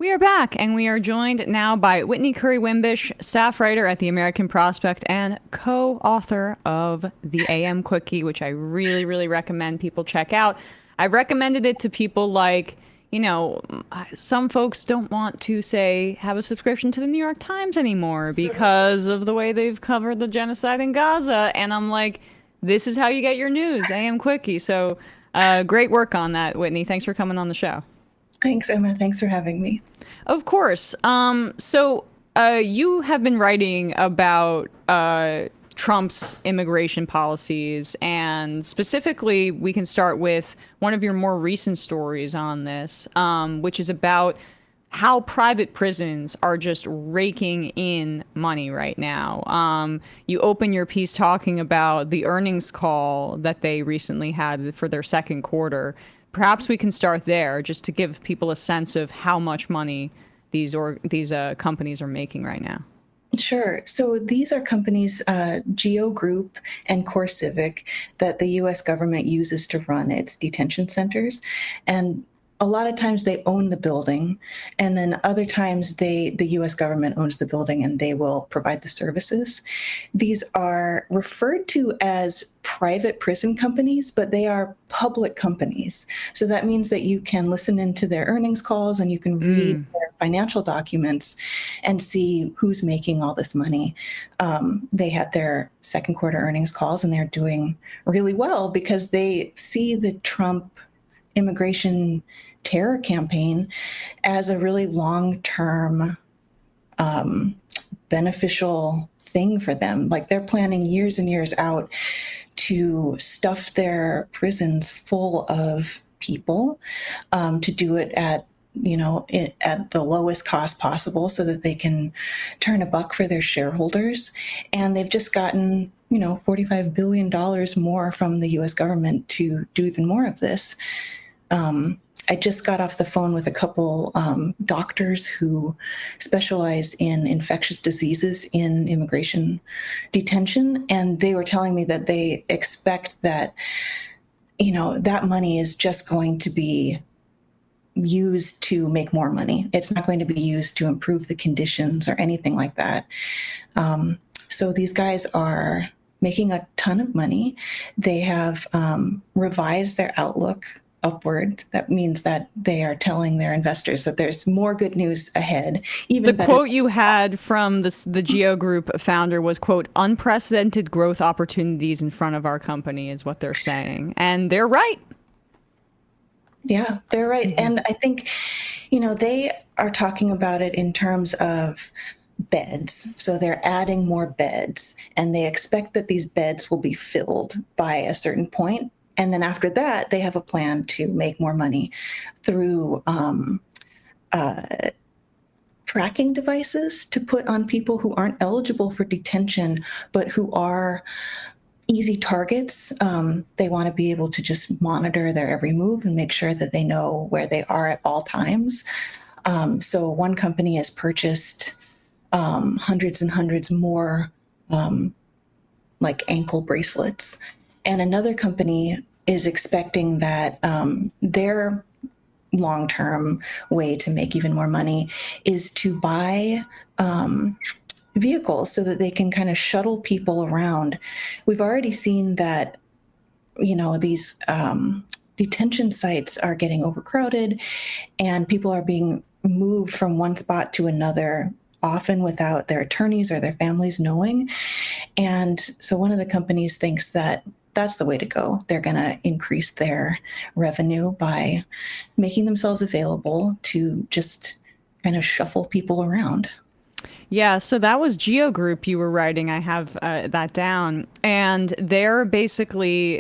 We are back, and we are joined now by Whitney Curry Wimbish, staff writer at the American Prospect and co-author of the AM Quickie, which I really, really recommend people check out. I've recommended it to people like, some folks don't want to, say, have a subscription to the New York Times anymore because of the way they've covered the genocide in Gaza. And I'm like, this is how you get your news, AM Quickie. So great work on that, Whitney. Thanks for coming on the show. Thanks, Emma. Thanks for having me. Of course. So you have been writing about Trump's immigration policies, and specifically, we can start with one of your more recent stories on this, which is about how private prisons are just raking in money right now. You open your piece talking about the earnings call that they recently had for their second quarter. Perhaps we can start there just to give people a sense of how much money these companies are making right now. Sure. So these are companies, Geo Group and Core Civic, that the U.S. government uses to run its detention centers. And a lot of times they own the building, and then other times the U.S. government owns the building and they will provide the services. These are referred to as private prison companies, but they are public companies. So that means that you can listen into their earnings calls and you can read their financial documents and see who's making all this money. They had their second quarter earnings calls and they're doing really well because they see the Trump immigration terror campaign as a really long-term beneficial thing for them. Like, they're planning years and years out to stuff their prisons full of people, to do it at the lowest cost possible so that they can turn a buck for their shareholders. And they've just gotten $45 billion more from the US government to do even more of this. I just got off the phone with a couple doctors who specialize in infectious diseases in immigration detention, and they were telling me that they expect that, that money is just going to be used to make more money. It's not going to be used to improve the conditions or anything like that. So these guys are making a ton of money. They have revised their outlook upward. That means that they are telling their investors that there's more good news ahead. Even the quote you had from the Geo Group founder was, quote, "unprecedented growth opportunities in front of our company," is what they're saying. And they're right. Yeah, they're right. Mm-hmm. And I think, they are talking about it in terms of beds. So they're adding more beds, and they expect that these beds will be filled by a certain point. And then after that, they have a plan to make more money through tracking devices to put on people who aren't eligible for detention, but who are easy targets. They want to be able to just monitor their every move and make sure that they know where they are at all times. So one company has purchased hundreds and hundreds more like ankle bracelets. And another company is expecting that their long-term way to make even more money is to buy vehicles so that they can kind of shuttle people around. We've already seen that, these detention sites are getting overcrowded and people are being moved from one spot to another, often without their attorneys or their families knowing. And so one of the companies thinks that that's the way to go. They're going to increase their revenue by making themselves available to just kind of shuffle people around. Yeah, so that was Geo Group you were writing. I have that down. And they're basically,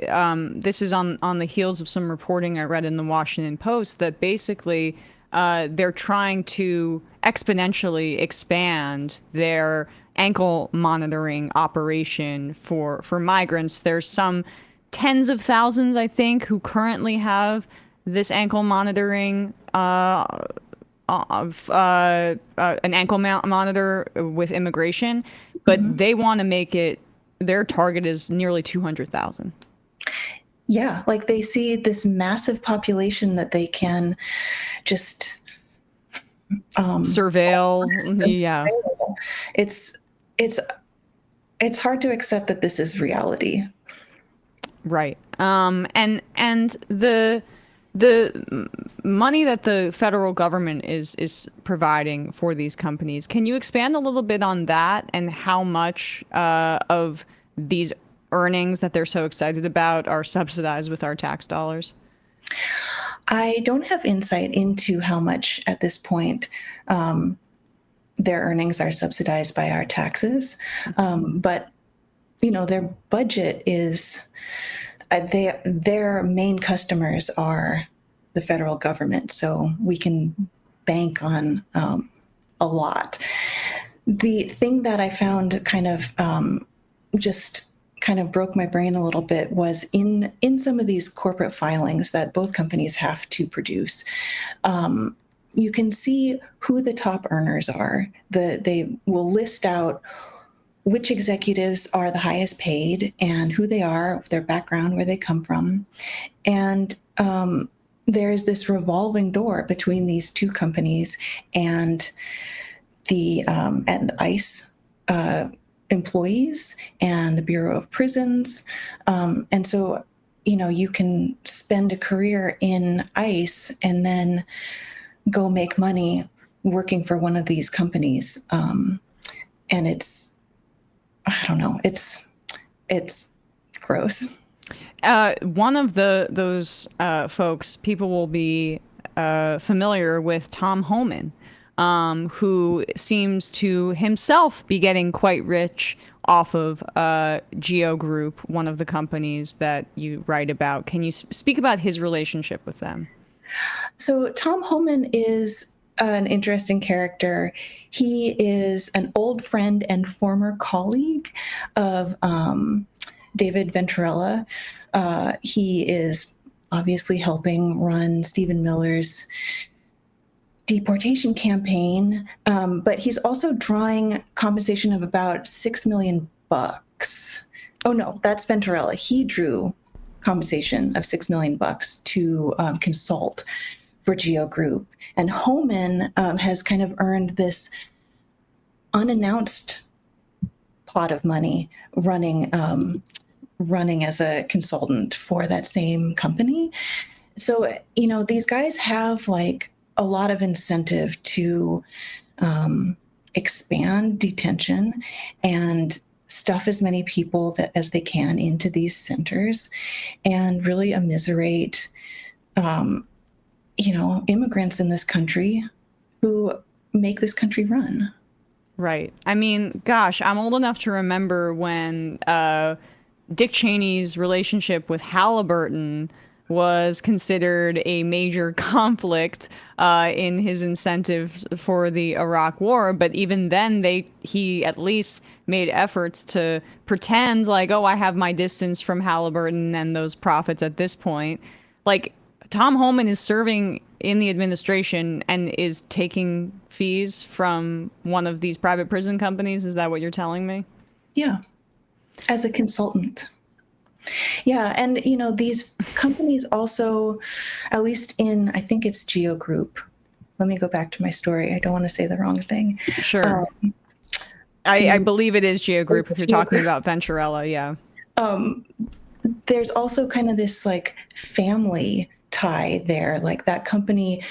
this is on the heels of some reporting I read in the Washington Post, that basically they're trying to exponentially expand their ankle monitoring operation for migrants. There's some tens of thousands, I think, who currently have this ankle monitoring an ankle monitor with immigration, but they want to make it, their target is nearly 200,000. Yeah, like they see this massive population that they can just Surveil. Yeah. It's it's it's hard to accept that this is reality. Right. And the money that the federal government is providing for these companies. Can you expand a little bit on that and how much of these earnings that they're so excited about are subsidized with our tax dollars? I don't have insight into how much at this point their earnings are subsidized by our taxes, but their budget is their main customers are the federal government, so we can bank on a lot. The thing that I found kind of just kind of broke my brain a little bit was in some of these corporate filings that both companies have to produce. You can see who the top earners are. They will list out which executives are the highest paid and who they are, their background, where they come from. And there is this revolving door between these two companies and the ICE employees and the Bureau of Prisons. And so, you can spend a career in ICE and then go make money working for one of these companies. And I don't know, it's gross. One of those folks, people will be familiar with Tom Homan, who seems to himself be getting quite rich off of Geo Group, one of the companies that you write about. Can you speak about his relationship with them? So Tom Homan is an interesting character. He is an old friend and former colleague of David Venturella. He is obviously helping run Stephen Miller's deportation campaign, but he's also drawing compensation of about $6 million. Oh no, that's Venturella. He drew compensation of $6 million to consult for Geo Group. And Homan has kind of earned this unannounced pot of money running as a consultant for that same company. So, these guys have like a lot of incentive to expand detention and stuff as many people as they can into these centers and really immiserate immigrants in this country who make this country run. Right. I mean, gosh, I'm old enough to remember when Dick Cheney's relationship with Halliburton was considered a major conflict in his incentives for the Iraq War. But even then, he at least made efforts to pretend like, oh, I have my distance from Halliburton and those profits at this point. Like, Tom Homan is serving in the administration and is taking fees from one of these private prison companies. Is that what you're telling me? Yeah, as a consultant. Yeah, and these companies also, at least I think it's Geo Group. Let me go back to my story. I don't want to say the wrong thing. Sure. I believe it is Geo Group if you're talking about Venturella, yeah. There's also kind of this like family tie there. Like that company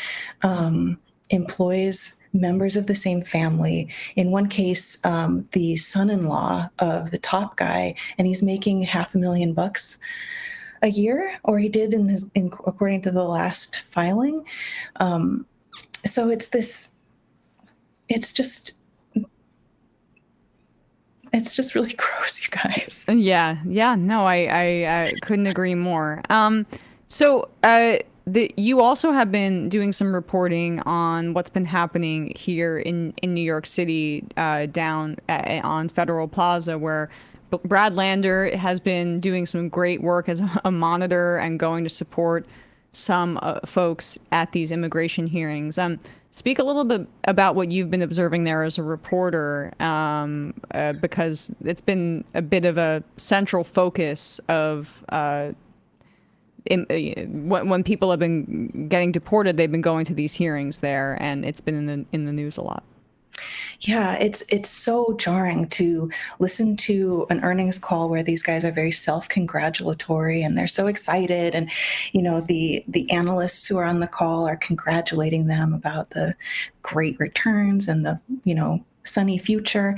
employs members of the same family. In one case, the son-in-law of the top guy, and he's making $500,000 a year, or he did according to the last filing. So it's just really gross, you guys. Yeah. No, I couldn't agree more. So you also have been doing some reporting on what's been happening here in New York City, down on Federal Plaza, where Brad Lander has been doing some great work as a monitor and going to support some folks at these immigration hearings. Speak a little bit about what you've been observing there as a reporter, because it's been a bit of a central focus of when people have been getting deported, they've been going to these hearings there, and it's been in the news a lot. Yeah, it's so jarring to listen to an earnings call where these guys are very self-congratulatory and they're so excited, and the analysts who are on the call are congratulating them about the great returns and the sunny future.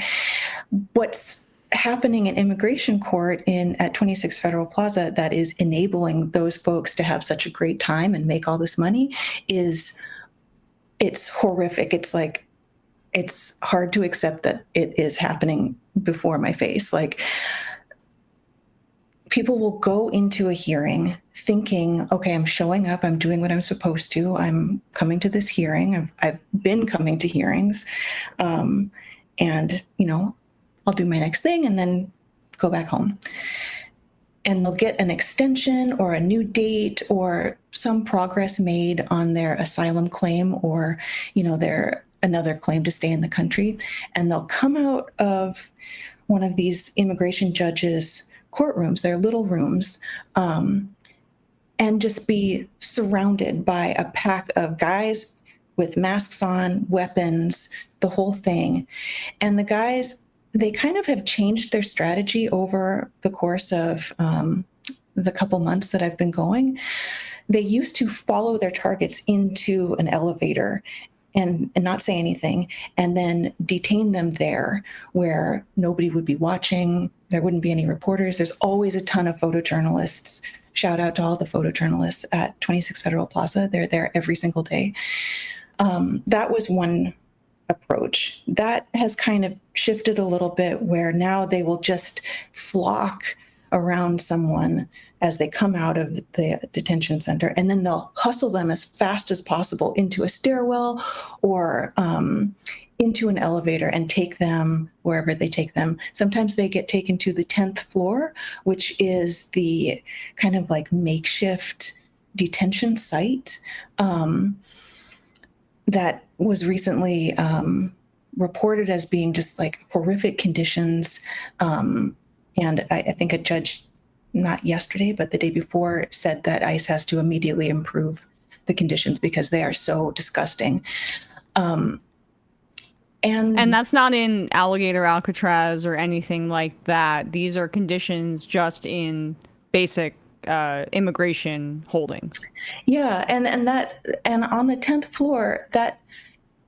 What's happening in immigration court at 26 Federal Plaza that is enabling those folks to have such a great time and make all this money it's horrific. It's hard to accept that it is happening before my face. Like, people will go into a hearing thinking, okay, I'm showing up, I'm doing what I'm supposed to, I'm coming to this hearing, I've been coming to hearings, and I'll do my next thing and then go back home. And they'll get an extension or a new date or some progress made on their asylum claim or, their another claim to stay in the country. And they'll come out of one of these immigration judges' courtrooms, their little rooms, and just be surrounded by a pack of guys with masks on, weapons, the whole thing. And the guys, they kind of have changed their strategy over the course of the couple months that I've been going. They used to follow their targets into an elevator and not say anything, and then detain them there where nobody would be watching. There wouldn't be any reporters. There's always a ton of photojournalists. Shout out to all the photojournalists at 26 Federal Plaza. They're there every single day. That was one approach. That has kind of shifted a little bit where now they will just flock around someone as they come out of the detention center, and then they'll hustle them as fast as possible into a stairwell or into an elevator and take them wherever they take them. Sometimes they get taken to the 10th floor, which is the kind of like makeshift detention site that was recently reported as being just like horrific conditions. And I think a judge, not yesterday, but the day before, said that ICE has to immediately improve the conditions because they are so disgusting. And that's not in Alligator Alcatraz or anything like that. These are conditions just in basic immigration holdings. Yeah, and on the 10th floor, that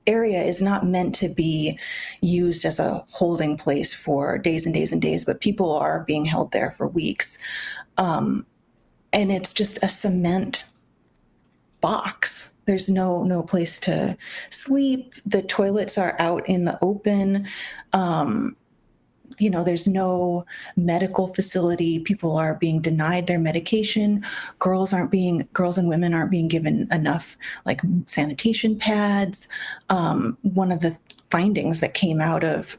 area is not meant to be used as a holding place for days and days and days, but people are being held there for weeks. And it's just a cement box. There's no place to sleep. The toilets are out in the open. There's no medical facility. People are being denied their medication. Girls and women aren't being given enough like sanitation pads. One of the findings that came out of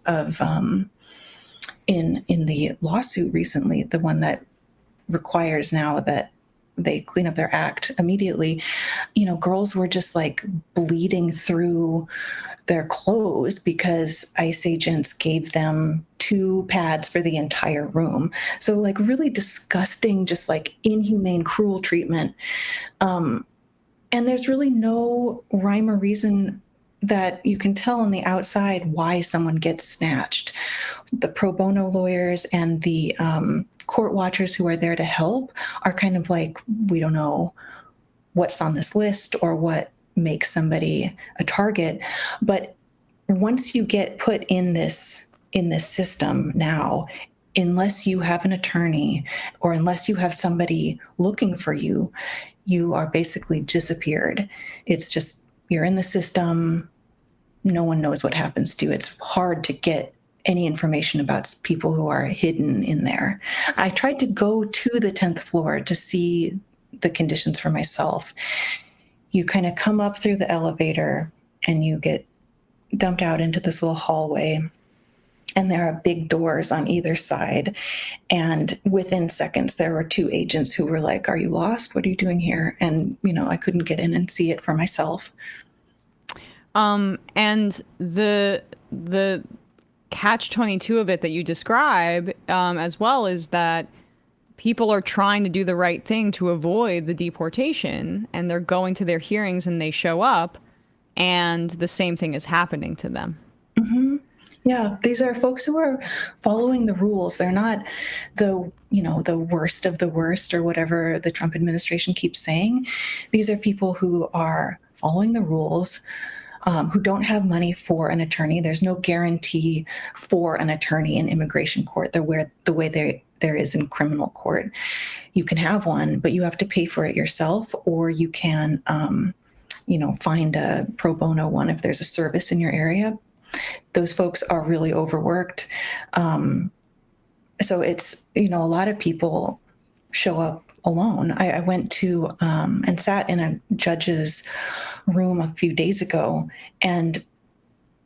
in the lawsuit recently, the one that requires now that they clean up their act immediately, girls were just like bleeding through their clothes because ICE agents gave them 2 pads for the entire room. So like really disgusting, just like inhumane, cruel treatment. And there's really no rhyme or reason that you can tell on the outside why someone gets snatched. The pro bono lawyers and the court watchers who are there to help are kind of like, we don't know what's on this list or what makes somebody a target. But once you get put in this system now, unless you have an attorney or unless you have somebody looking for you, you are basically disappeared. It's just, you're in the system. No one knows what happens to you. It's hard to get any information about people who are hidden in there. I tried to go to the 10th floor to see the conditions for myself. You kind of come up through the elevator and you get dumped out into this little hallway, and there are big doors on either side. And within seconds, there were 2 agents who were like, "Are you lost? What are you doing here?" And, I couldn't get in and see it for myself. And the catch-22 of it that you describe, as well, is that people are trying to do the right thing to avoid the deportation, and they're going to their hearings and they show up, and the same thing is happening to them. Mm-hmm. Yeah, these are folks who are following the rules. They're not the worst of the worst or whatever the Trump administration keeps saying. These are people who are following the rules, who don't have money for an attorney. There's no guarantee for an attorney in immigration court the way there is in criminal court. You can have one, but you have to pay for it yourself, or you can find a pro bono one if there's a service in your area. Those folks are really overworked. So it's, a lot of people show up alone. I went to and sat in a judge's room a few days ago, and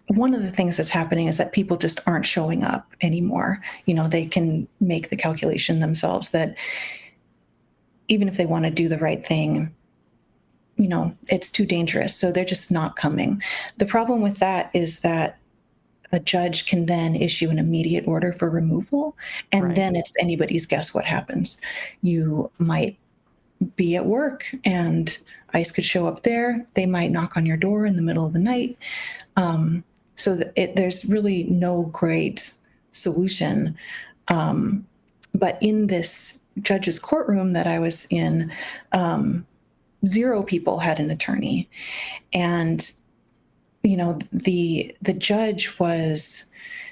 one of the things that's happening is that people just aren't showing up anymore. They can make the calculation themselves that even if they want to do the right thing, it's too dangerous. So they're just not coming. The problem with that is that a judge can then issue an immediate order for removal, and Right. then it's anybody's guess what happens. You might be at work and ICE could show up there. They might knock on your door in the middle of the night. So there's really no great solution. But in this judge's courtroom that I was in, 0 people had an attorney. And, the judge was,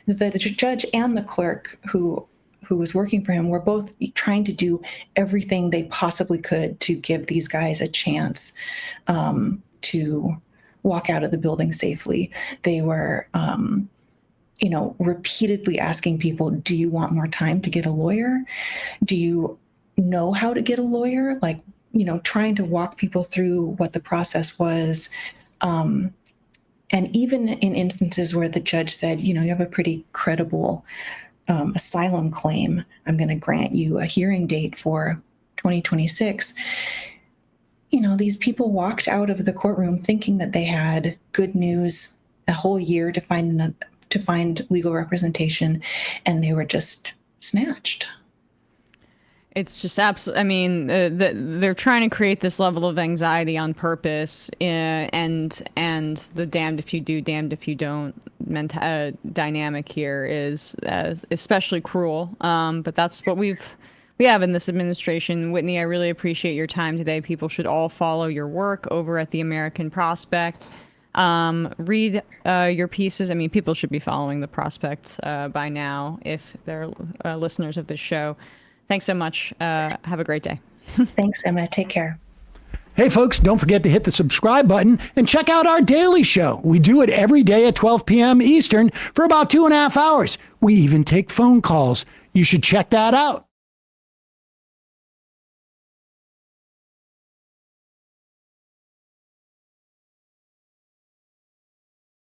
the judge and the clerk who was working for him were both trying to do everything they possibly could to give these guys a chance to walk out of the building safely. They were, repeatedly asking people, do you want more time to get a lawyer? Do you know how to get a lawyer? Trying to walk people through what the process was. And even in instances where the judge said, you have a pretty credible asylum claim, I'm going to grant you a hearing date for 2026. These people walked out of the courtroom thinking that they had good news, a whole year to find legal representation, and they were just snatched. It's just absolutely, I mean, they're trying to create this level of anxiety on purpose, and the damned if you do, damned if you don't dynamic here is especially cruel. But that's what we have in this administration. Whitney, I really appreciate your time today. People should all follow your work over at the American Prospect. Read your pieces. I mean, people should be following the Prospect by now if they're listeners of this show. Thanks so much. Have a great day. Thanks, Emma. Take care. Hey, folks, don't forget to hit the subscribe button and check out our daily show. We do it every day at 12 p.m. Eastern for about 2.5 hours. We even take phone calls. You should check that out.